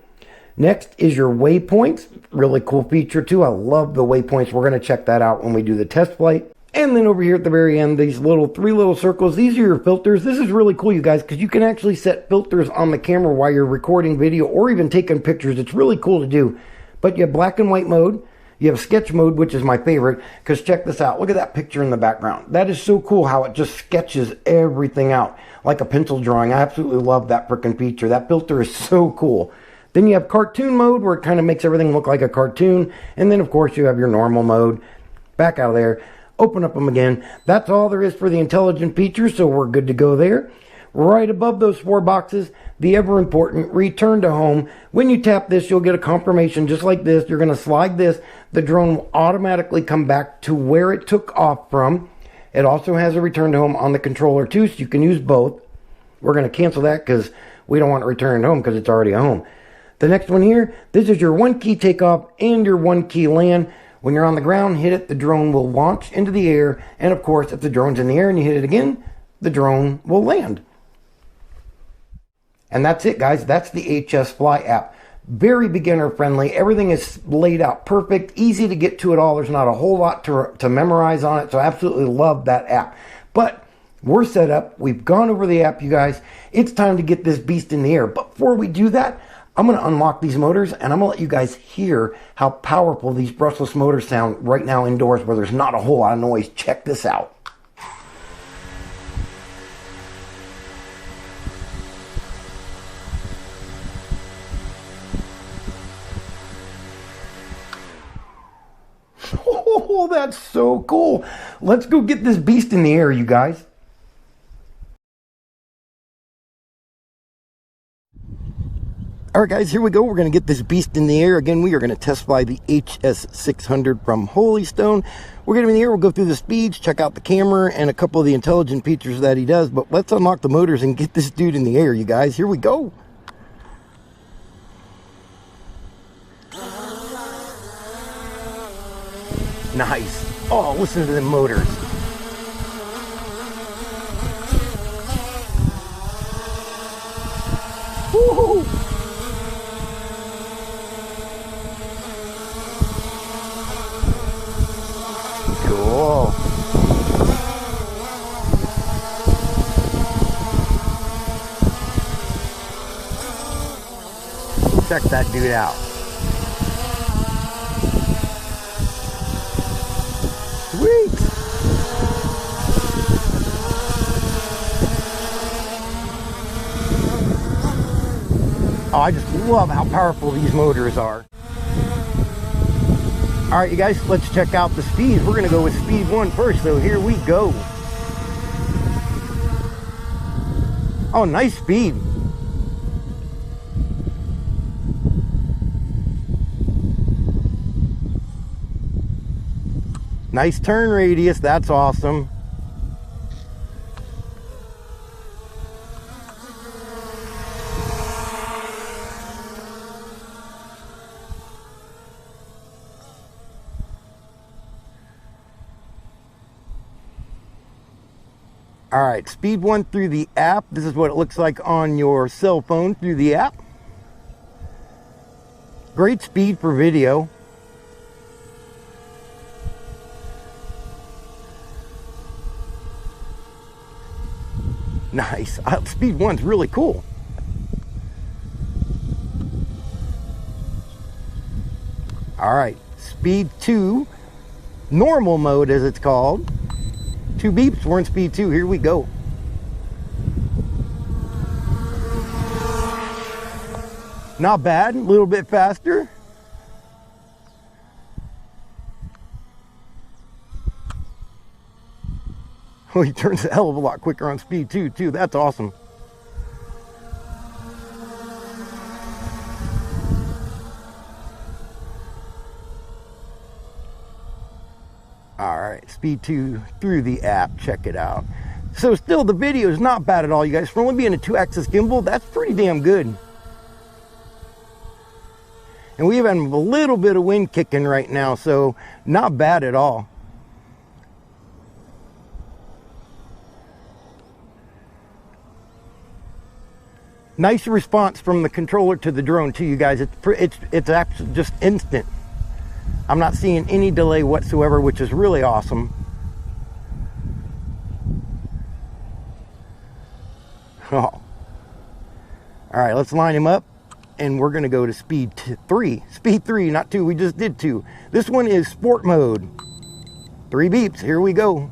Next is your waypoints. Really cool feature too. I love the waypoints. We're going to check that out when we do the test flight. And then over here at the very end, these three little circles, these are your filters. This is really cool, you guys, because you can actually set filters on the camera while you're recording video or even taking pictures. It's really cool to do. But you have black and white mode. You have sketch mode, which is my favorite, because check this out. Look at that picture in the background. That is so cool how it just sketches everything out like a pencil drawing. I absolutely love that freaking feature. That filter is so cool. Then you have cartoon mode, where it kind of makes everything look like a cartoon. And then, of course, you have your normal mode. Back out of there. Open up them again. That's all there is for the intelligent features, so we're good to go there. Right above those four boxes, the ever important return to home. When you tap this, you'll get a confirmation just like this. You're going to slide this. The drone will automatically come back to where it took off from. It also has a return to home on the controller too, so you can use both. We're going to cancel that because we don't want to return to home because it's already home. The next one here, this is your one key takeoff and your one key land. When you're on the ground, hit it, the drone will launch into the air. And of course, if the drone's in the air and you hit it again, the drone will land. And that's it, guys. That's the HS Fly app. Very beginner friendly. Everything is laid out perfect. Easy to get to it all. There's not a whole lot to memorize on it. So I absolutely love that app. But we're set up. We've gone over the app, you guys. It's time to get this beast in the air. But before we do that, I'm going to unlock these motors and I'm going to let you guys hear how powerful these brushless motors sound right now indoors where there's not a whole lot of noise. Check this out. Oh, that's so cool. Let's go get this beast in the air, you guys. All right, guys, here we go. We're going to get this beast in the air. Again, we are going to test fly the HS600 from Holy Stone. We're going to be in the air. We'll go through the speeds, check out the camera, and a couple of the intelligent features that he does. But let's unlock the motors and get this dude in the air, you guys. Here we go. Nice. Oh, listen to the motors. Woo-hoo. Cool. Check that dude out. Sweet. Oh, I just love how powerful these motors are. All right, you guys, let's check out the speeds. We're going to go with speed 1 first, so here we go. Oh, nice speed. Nice turn radius, that's awesome. All right, speed 1 through the app. This is what it looks like on your cell phone through the app. Great speed for video. Nice. Speed 1's really cool. All right, speed 2, normal mode as it's called. 2 beeps, we're in speed 2. Here we go. Not bad, a little bit faster. Oh, he turns a hell of a lot quicker on speed 2 too. That's awesome. All right, speed 2 through the app. Check it out. So still, the video is not bad at all, you guys. For only being a 2-axis gimbal, that's pretty damn good. And we even have a little bit of wind kicking right now, so not bad at all. Nice response from the controller to the drone too, you guys. It's actually just instant. I'm not seeing any delay whatsoever, which is really awesome. Oh. All right, let's line him up, and we're going to go to speed 3. Speed 3, not 2. We just did 2. This one is sport mode. 3 beeps. Here we go.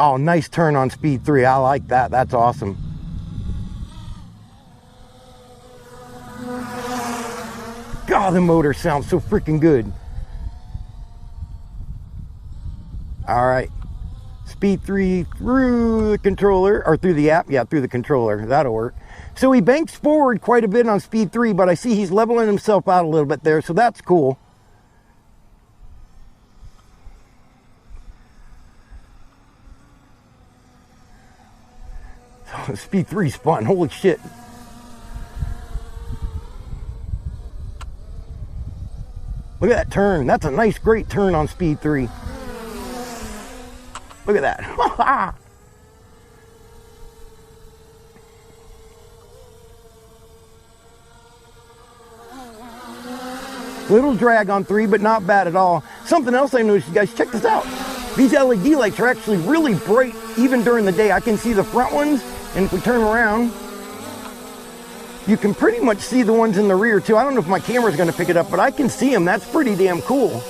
Oh, nice turn on speed 3. I like that. That's awesome. God, the motor sounds so freaking good. All right. Speed 3 through the controller, or through the app. Yeah, through the controller. That'll work. So he banks forward quite a bit on speed 3, but I see he's leveling himself out a little bit there, so that's cool. Speed 3's fun. Holy shit. Look at that turn. That's a nice, great turn on Speed 3. Look at that. Little drag on 3, but not bad at all. Something else I noticed, you guys, check this out. These LED lights are actually really bright even during the day. I can see the front ones, and if we turn around, you can pretty much see the ones in the rear too. I don't know if my camera's gonna pick it up, but I can see them. That's pretty damn cool.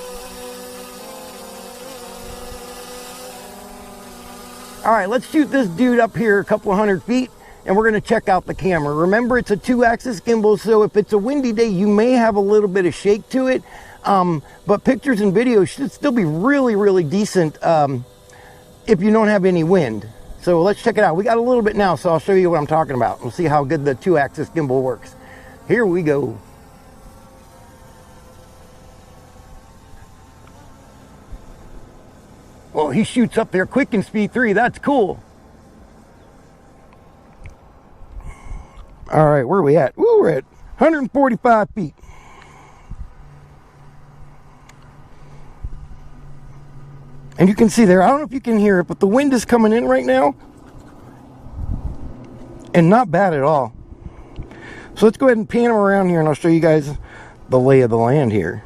All right, let's shoot this dude up here a couple hundred feet, and we're gonna check out the camera. Remember, it's a 2-axis gimbal, so if it's a windy day, you may have a little bit of shake to it, but pictures and videos should still be really, really decent if you don't have any wind. So let's check it out. We got a little bit now, so I'll show you what I'm talking about. We'll see how good the 2-axis gimbal works. Here we go. Well, he shoots up there quick in Speed 3. That's cool. All right, where are we at? Woo, we're at 145 feet. And you can see there, I don't know if you can hear it, but the wind is coming in right now. And not bad at all. So let's go ahead and pan them around here, and I'll show you guys the lay of the land here.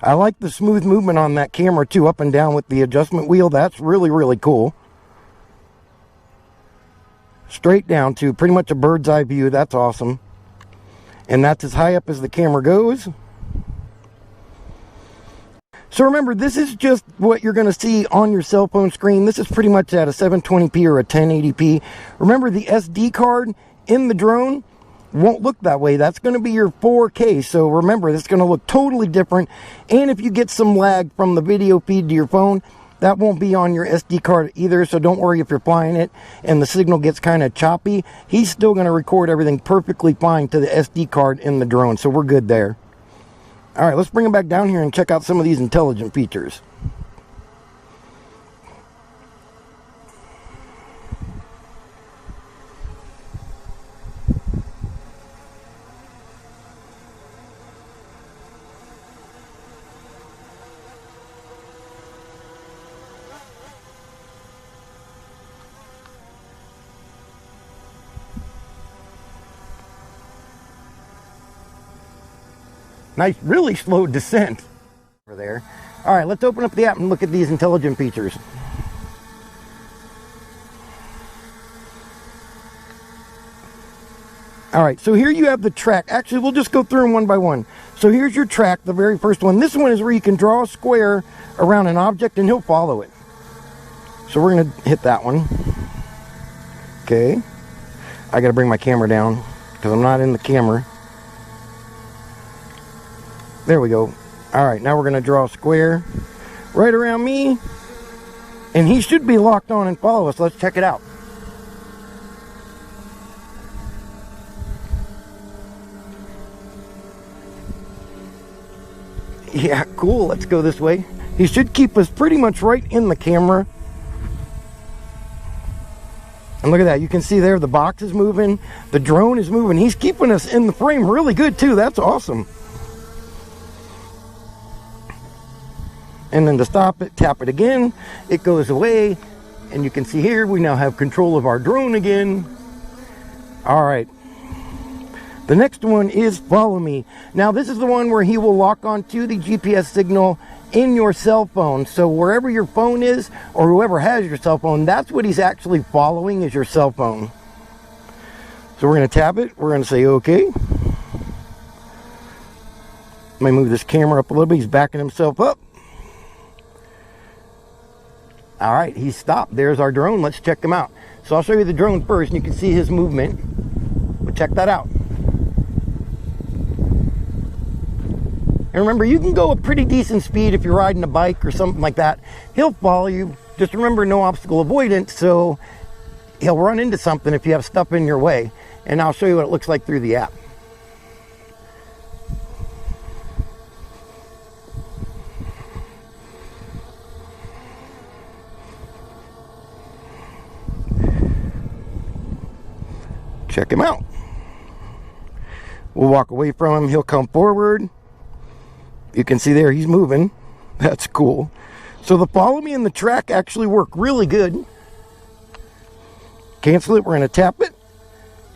I like the smooth movement on that camera too, up and down with the adjustment wheel. That's really, really cool. Straight down to pretty much a bird's eye view. That's awesome. And that's as high up as the camera goes. So remember, this is just what you're going to see on your cell phone screen. This is pretty much at a 720p or a 1080p. Remember, the SD card in the drone won't look that way. That's going to be your 4K. So remember, this is going to look totally different. And if you get some lag from the video feed to your phone, that won't be on your SD card either. So don't worry if you're flying it and the signal gets kind of choppy. He's still going to record everything perfectly fine to the SD card in the drone. So we're good there. All right, let's bring him back down here and check out some of these intelligent features. Nice, really slow descent over there. All right, let's open up the app and look at these intelligent features. All right, so here you have the track. Actually, we'll just go through them one by one. So here's your track, the very first one. This one is where you can draw a square around an object and he'll follow it. So we're gonna hit that one. Okay. I gotta bring my camera down because I'm not in the camera. There we go. All right, now we're going to draw a square right around me. And he should be locked on and follow us. Let's check it out. Yeah, cool. Let's go this way. He should keep us pretty much right in the camera. And look at that. You can see there the box is moving. The drone is moving. He's keeping us in the frame really good too. That's awesome. And then to stop it, tap it again, it goes away. And you can see here, we now have control of our drone again. All right. The next one is follow me. Now this is the one where he will lock onto the GPS signal in your cell phone. So wherever your phone is, or whoever has your cell phone, that's what he's actually following, is your cell phone. So we're gonna tap it, we're gonna say okay. Let me move this camera up a little bit, he's backing himself up. All right, he's stopped. There's our drone. Let's check him out. So I'll show you the drone first, and you can see his movement. But check that out. And remember, you can go a pretty decent speed if you're riding a bike or something like that. He'll follow you. Just remember, no obstacle avoidance. So he'll run into something if you have stuff in your way. And I'll show you what it looks like through the app. Check him out. We'll walk away from him. He'll come forward. You can see there he's moving. That's cool. So the follow me and the track actually work really good. Cancel it. We're going to tap it.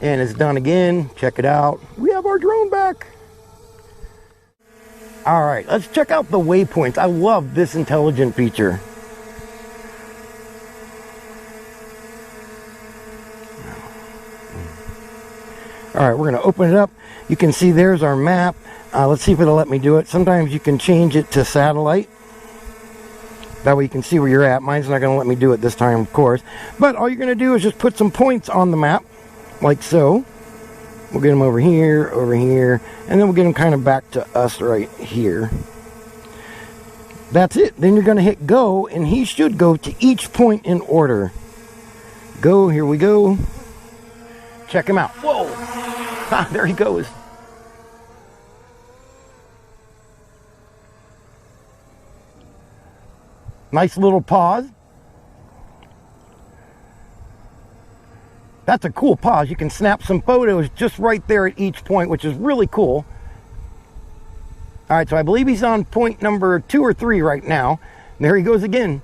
And it's done again. Check it out. We have our drone back. All right, let's check out the waypoints. I love this intelligent feature. All right, we're going to open it up. You can see there's our map. Let's see if it'll let me do it. Sometimes you can change it to satellite. That way you can see where you're at. Mine's not going to let me do it this time, of course. But all you're going to do is just put some points on the map, like so. We'll get them over here, and then we'll get them kind of back to us right here. That's it. Then you're going to hit go, and he should go to each point in order. Go, here we go. Check him out. Whoa! Ah, there he goes. Nice little pause. That's a cool pause. You can snap some photos just right there at each point, which is really cool. All right, so I believe he's on point number 2 or 3 right now. There he goes again.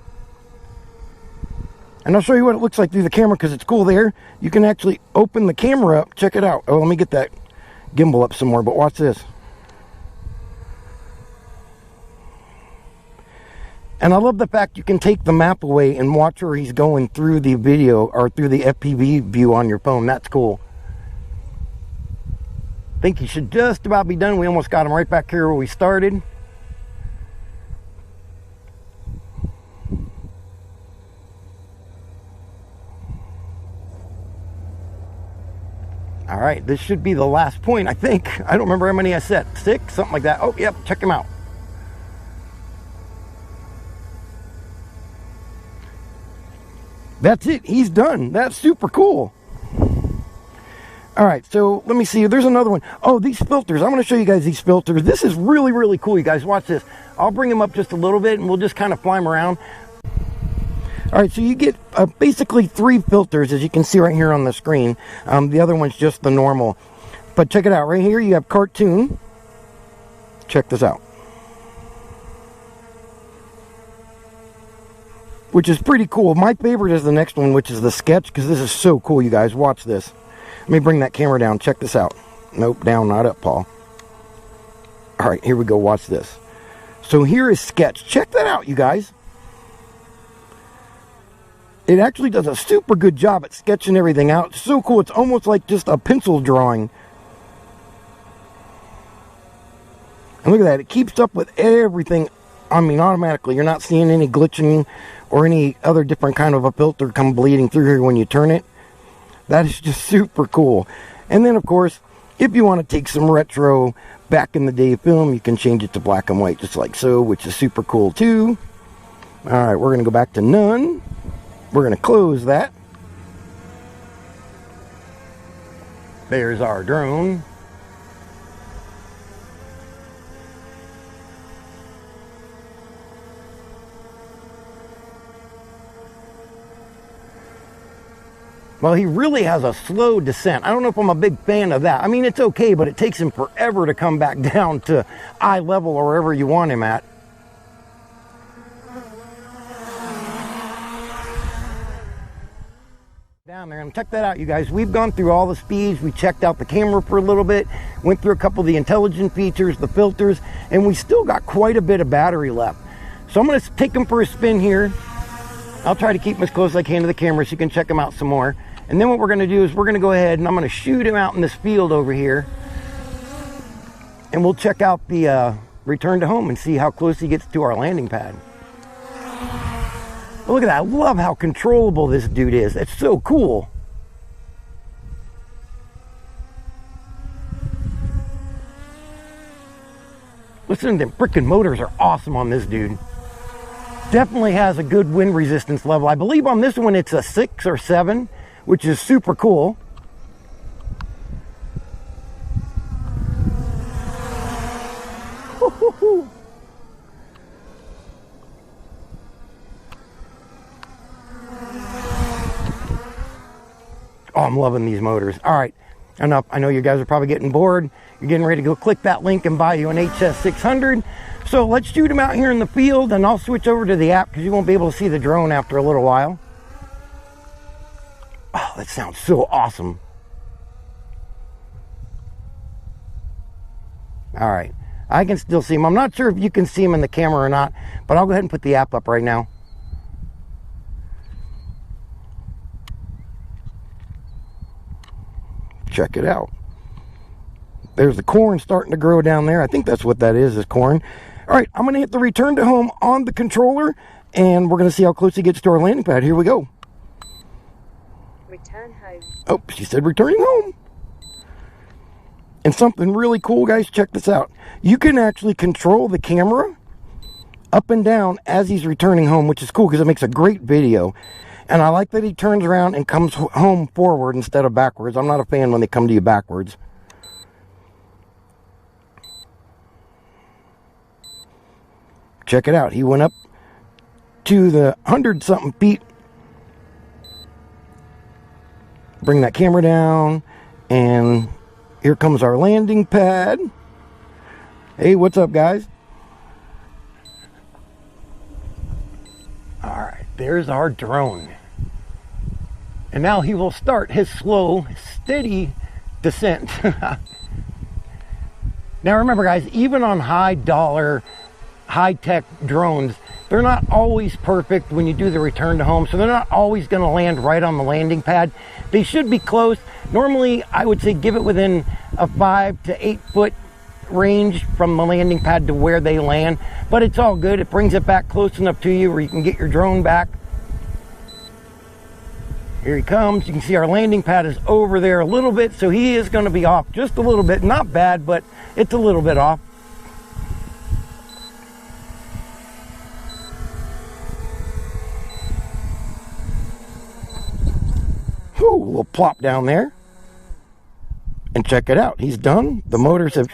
And I'll show you what it looks like through the camera because it's cool there. You can actually open the camera up. Check it out. Oh, let me get that gimbal up some more, but watch this. And I love the fact you can take the map away and watch where he's going through the video or through the FPV view on your phone. That's cool. I think he should just about be done. We almost got him right back here where we started. All right, this should be the last point, I think. I don't remember how many I set. 6, something like that. Oh, yep, check him out. That's it. He's done. That's super cool. All right, so let me see. There's another one. Oh, these filters. I'm going to show you guys these filters. This is really, really cool, you guys. Watch this. I'll bring them up just a little bit, and we'll just kind of fly them around. All right, so you get basically 3 filters, as you can see right here on the screen. The other one's just the normal. But check it out. Right here, you have cartoon. Check this out. Which is pretty cool. My favorite is the next one, which is the sketch, because this is so cool, you guys. Watch this. Let me bring that camera down. Check this out. Nope, down, not up, Paul. All right, here we go. Watch this. So here is sketch. Check that out, you guys. It actually does a super good job at sketching everything out. It's so cool. It's almost like just a pencil drawing. And look at that. It keeps up with everything. I mean, automatically. You're not seeing any glitching or any other different kind of a filter come bleeding through here when you turn it. That is just super cool. And then, of course, if you want to take some retro back in the day film, you can change it to black and white just like so, which is super cool too. All right, we're going to go back to none. We're going to close that. There's our drone. Well, he really has a slow descent. I don't know if I'm a big fan of that. I mean, it's okay, but it takes him forever to come back down to eye level or wherever you want him at. Down there, and check that out, you guys. We've gone through all the speeds. We checked out the camera for a little bit, went through a couple of the intelligent features, the filters, and we still got quite a bit of battery left. So I'm going to take him for a spin here. I'll try to keep him as close as I can to the camera so you can check him out some more. And then what we're going to do is we're going to go ahead and I'm going to shoot him out in this field over here. And we'll check out the return to home and see how close he gets to our landing pad. Look at that. I love how controllable this dude is. It's so cool. Listen, the freaking motors are awesome on this dude. Definitely has a good wind resistance level. I believe on this one it's a 6 or 7, which is super cool. Oh, I'm loving these motors. All right, enough. I know you guys are probably getting bored. You're getting ready to go click that link and buy you an HS600. So let's shoot them out here in the field, and I'll switch over to the app because you won't be able to see the drone after a little while. Oh, that sounds so awesome. All right, I can still see them. I'm not sure if you can see them in the camera or not, but I'll go ahead and put the app up right now. Check it out. There's the corn starting to grow down there. I think that's what that is corn. All right, I'm going to hit the return to home on the controller, and we're going to see how close he gets to our landing pad. Here we go. Return home. Oh, she said returning home. And something really cool, guys, check this out. You can actually control the camera up and down as he's returning home, which is cool because it makes a great video. And I like that he turns around and comes home forward instead of backwards. I'm not a fan when they come to you backwards. Check it out. He went up to the 100-something feet. Bring that camera down, and here comes our landing pad. Hey, what's up, guys? All right, there's our drone. And now he will start his slow, steady descent. Now remember, guys, even on high-dollar, high-tech drones, they're not always perfect when you do the return to home, so they're not always going to land right on the landing pad. They should be close. Normally, I would say give it within a 5 to 8 foot range from the landing pad to where they land, but it's all good. It brings it back close enough to you where you can get your drone back. Here he comes. You can see our landing pad is over there a little bit, so he is going to be off just a little bit. Not bad, but it's a little bit off. Ooh, we'll plop down there. And check it out. He's done. The motors have...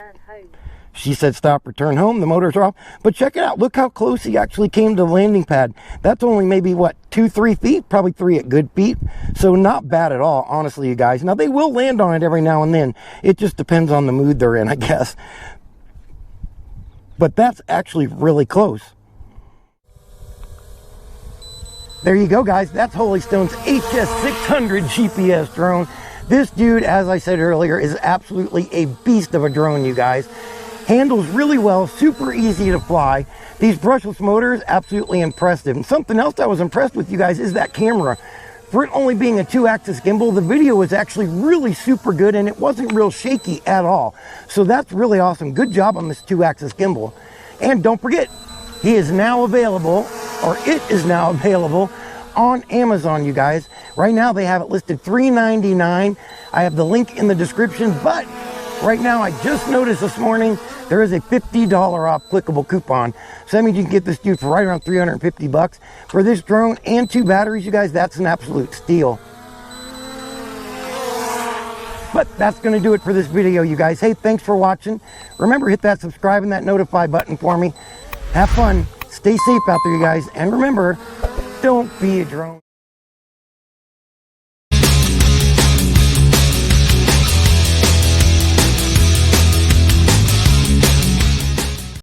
She said stop, return home. The motors are off. But check it out. Look how close he actually came to the landing pad. That's only maybe, what, 2-3 feet? Probably 3 at good feet. So not bad at all, honestly, you guys. Now, they will land on it every now and then. It just depends on the mood they're in, I guess. But that's actually really close. There you go, guys. That's Holy Stone's HS600 GPS drone. This dude, as I said earlier, is absolutely a beast of a drone, you guys. Handles really well, super easy to fly. These brushless motors, absolutely impressive. And something else I was impressed with, you guys, is that camera. For it only being a 2-axis gimbal, the video was actually really super good, and it wasn't real shaky at all. So that's really awesome. Good job on this 2-axis gimbal. And don't forget, he is now available, or it is now available on Amazon, you guys. Right now they have it listed $3.99. I have the link in the description, but right now I just noticed this morning there is a $50 off clickable coupon. So that means you can get this dude for right around 350 bucks. For this drone and 2 batteries, you guys, that's an absolute steal. But that's going to do it for this video, you guys. Hey, thanks for watching. Remember, hit that subscribe and that notify button for me. Have fun. Stay safe out there, you guys. And remember, don't be a drone.